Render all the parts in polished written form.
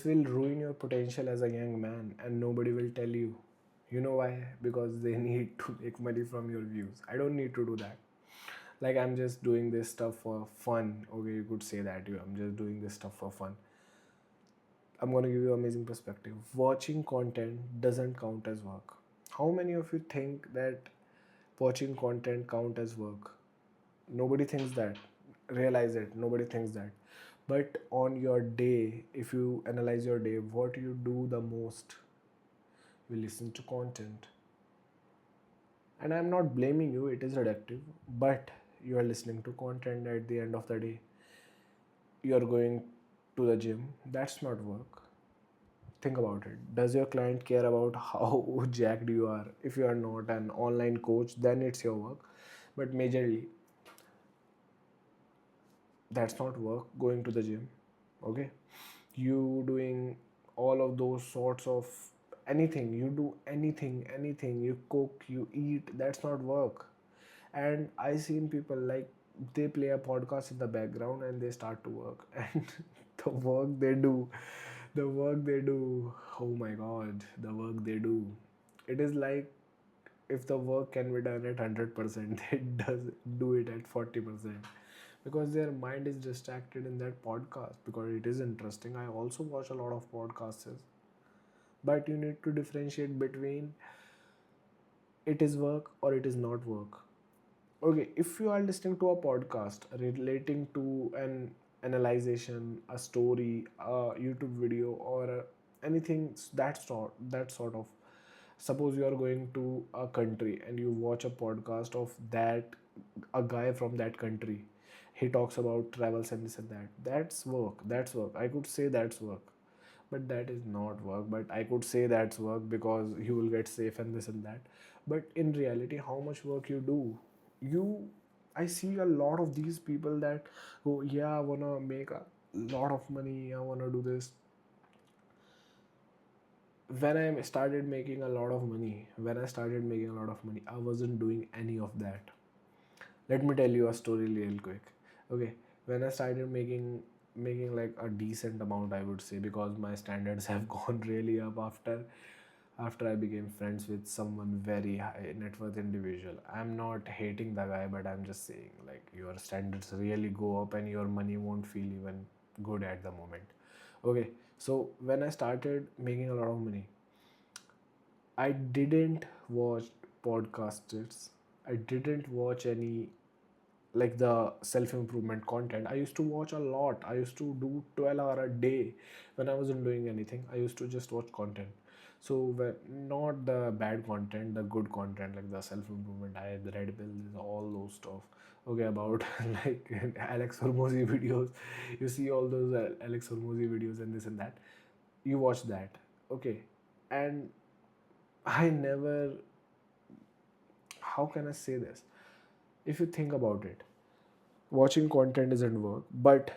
this will ruin your potential as a young man, and nobody will tell you. You know why? Because they need to make money from your views. I don't need to do that. Like, I'm just doing this stuff for fun. Okay, you could say that. I'm just doing this stuff for fun. I'm going to give you amazing perspective. Watching content doesn't count as work. How many of you think that watching content count as work? Nobody thinks that. Realize it. Nobody thinks that. But on your day, if you analyze your day, what you do the most? You listen to content. And I'm not blaming you, it is addictive, but you are listening to content at the end of the day. You are going to the gym. That's not work. Think about it. Does your client care about how jacked you are? If you are not an online coach, then it's your work. But majorly, that's not work. Going to the gym, okay? You doing all of those sorts of anything, you do anything, you cook, you eat, that's not work. And I seen people like they play a podcast in the background and they start to work and the work they do oh my god, the work they do, it is like if the work can be done at 100% they does do it at 40% because their mind is distracted in that podcast because it is interesting. I also watch a lot of podcasts, but you need to differentiate between it is work or it is not work. Okay, if you are listening to a podcast relating to an analyzation, a story, a YouTube video, or anything that sort of, suppose you are going to a country and you watch a podcast of that, a guy from that country, he talks about travels and this and that, that's work. I could say that's work, but that is not work. But I could say that's work because you will get safe and this and that. But in reality, how much work you do? you I see a lot of these people that go, yeah, I wanna make a lot of money, I wanna do this. When I started making a lot of money, I wasn't doing any of that. Let me tell you a story real quick. Okay, when I started making like a decent amount, I would say, because my standards have gone really up after I became friends with someone very high net worth individual. I'm not hating the guy, but I'm just saying, like, your standards really go up and your money won't feel even good at the moment. Okay, so when I started making a lot of money, I didn't watch podcasters. I didn't watch any like the self improvement content. I used to watch a lot. I used to do 12 hour a day when I wasn't doing anything. I used to just watch content. So not the bad content, the good content like the self improvement. I had the Red Pills, all those stuff. Okay, about like Alex Hormozy videos. You see all those Alex Hormozy videos and this and that. You watch that, okay, and I never. How can I say this? If you think about it, watching content isn't work, but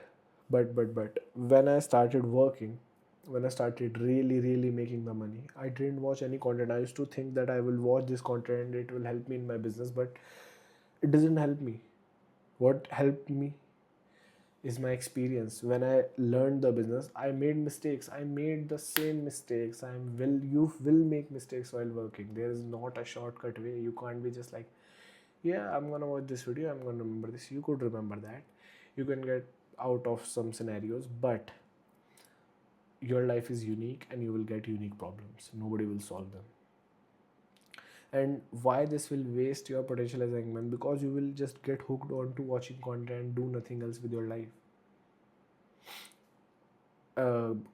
when I started working, when I started really making the money, I didn't watch any content. I used to think that I will watch this content, it will help me in my business, but it doesn't help me. What helped me is my experience. When I learned the business, I made mistakes. I made the same mistakes. You will make mistakes while working. There is not a shortcut way. You can't be just like, yeah, I'm gonna watch this video, I'm gonna remember this. You could remember that, you can get out of some scenarios, but your life is unique and you will get unique problems. Nobody will solve them. And why this will waste your potential as a young man? Because you will just get hooked on to watching content, do nothing else with your life.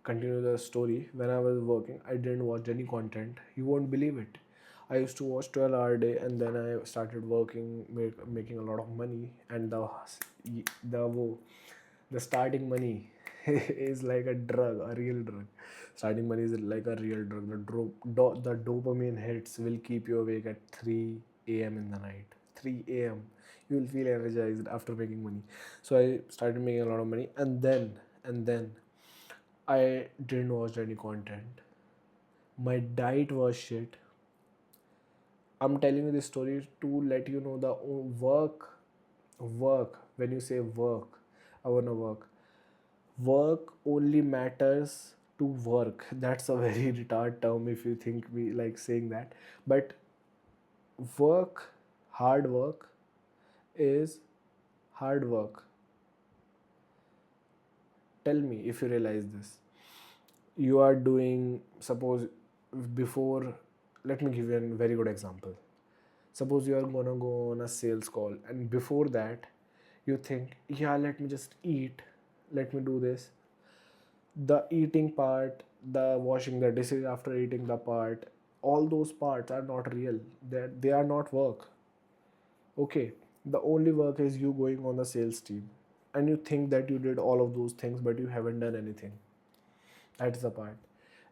Continue the story. When I was working, I didn't watch any content. You won't believe it. I used to watch 12-hour day, and then I started working, making a lot of money, and the the starting money is like a drug, a real drug. Starting money is like a real drug. The dopamine hits will keep you awake at 3 a.m. in the night. 3 a.m. You will feel energized after making money. So I started making a lot of money, and then I didn't watch any content. My diet was shit. I'm telling you this story to let you know the work. When you say work, I wanna work. Work only matters to work. That's a very retard term if you think we like saying that. But work, hard work is hard work. Tell me if you realize this. You are doing, suppose, before, let me give you a very good example. Suppose you are gonna go on a sales call, and before that, you think, yeah, let me just eat, let me do this. The eating part, the washing the dishes after eating the part, all those parts are not real. They are not work. Okay, the only work is you going on the sales team, and you think that you did all of those things, but you haven't done anything. That's the part.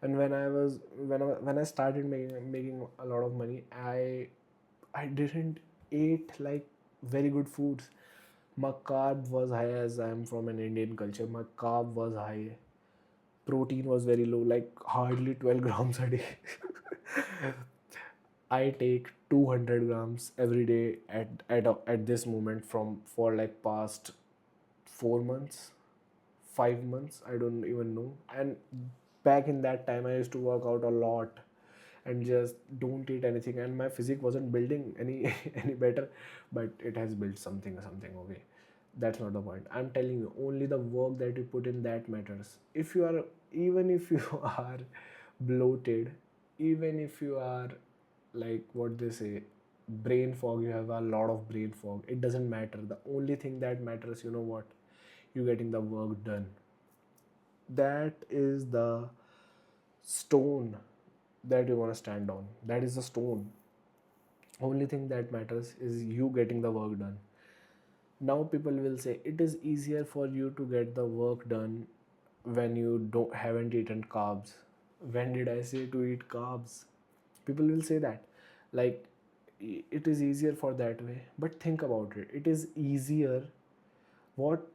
And when I started making a lot of money, I didn't eat like very good foods. My carb was high, as I am from an Indian culture. My carb was high. Protein was very low, like hardly 12 grams a day. I take 200 grams every day at this moment from for like past 4 months, 5 months, I don't even know. And back in that time, I used to work out a lot and just don't eat anything, and my physique wasn't building any any better, but it has built something. Okay, that's not the point. I'm telling you, only the work that you put in that matters. If you are, even if you are bloated, even if you are like what they say, brain fog, you have a lot of brain fog, it doesn't matter. The only thing that matters, you know what, you getting the work done. That is the stone that you want to stand on. That is the stone. Only thing that matters is you getting the work done. Now people will say it is easier for you to get the work done when you don't haven't eaten carbs. When did I say to eat carbs? People will say that, like, it is easier for that way. But think about it. It is easier. What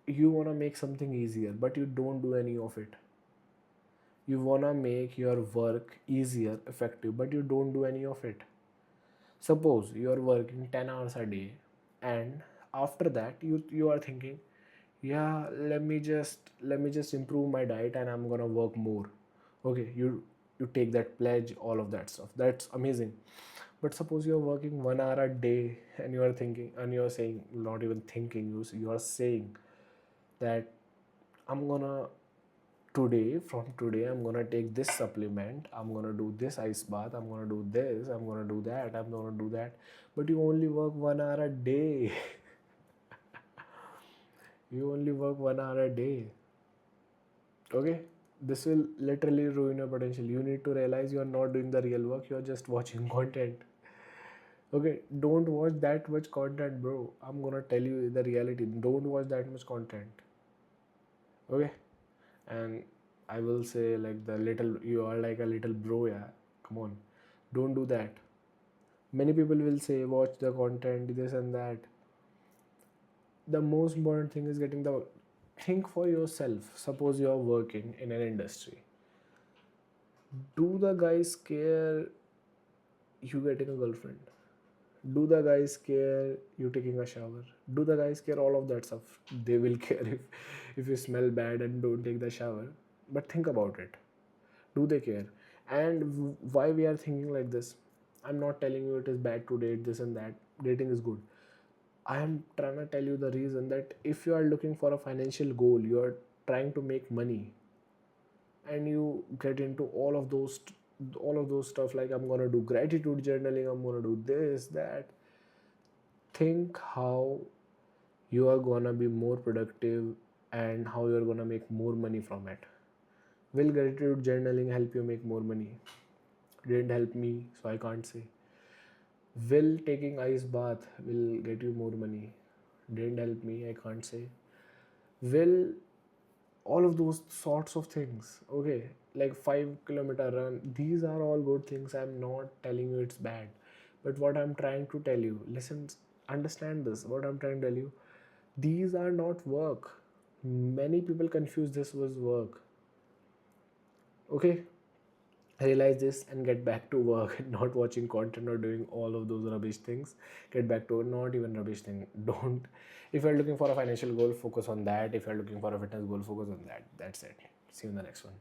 you wanna make something easier, but you don't do any of it. You wanna make your work easier, effective, but you don't do any of it. Suppose you are working 10 hours a day, and after that you are thinking, yeah, let me just improve my diet and I'm gonna work more. Okay, you take that pledge, all of that stuff. That's amazing. But suppose you're working 1 hour a day and you are thinking, and you're saying, not even thinking, you are saying that I'm gonna from today I'm gonna take this supplement, I'm gonna do this ice bath, I'm gonna do this, I'm gonna do that, I'm gonna do that. But you only work 1 hour a day. You only work 1 hour a day. Okay, this will literally ruin your potential. You need to realize you are not doing the real work, you are just watching content. Okay, don't watch that much content, bro. I'm gonna tell you the reality. Don't watch that much content. Okay, and I will say, like, the little, you are like a little bro, yeah. Come on, don't do that. Many people will say watch the content, this and that. The most important thing is getting the, think for yourself. Suppose you are working in an industry. Do the guys care you getting a girlfriend? Do the guys care you taking a shower? Do the guys care all of that stuff? They will care if you smell bad and don't take the shower. But think about it. Do they care? And why we are thinking like this? I'm not telling you it is bad to date, this and that. Dating is good. I am trying to tell you the reason that if you are looking for a financial goal, you are trying to make money, and you get into all of those stuff, like I'm gonna do gratitude journaling, I'm gonna do this, that. Think how you are gonna be more productive and how you're gonna make more money from it. Will gratitude journaling help you make more money? Didn't help me, so I can't say. Will taking ice bath will get you more money? Didn't help me, I can't say. Will all of those sorts of things, okay, like 5 kilometer run, these are all good things. I'm not telling you it's bad, but what I'm trying to tell you, listen, understand this, what I'm trying to tell you, these are not work. Many people confuse this with work. Okay, realize this and get back to work. Not watching content or doing all of those rubbish things. Get back to, not even rubbish thing, don't. If you're looking for a financial goal, focus on that. If you're looking for a fitness goal, focus on that. That's it. See you in the next one.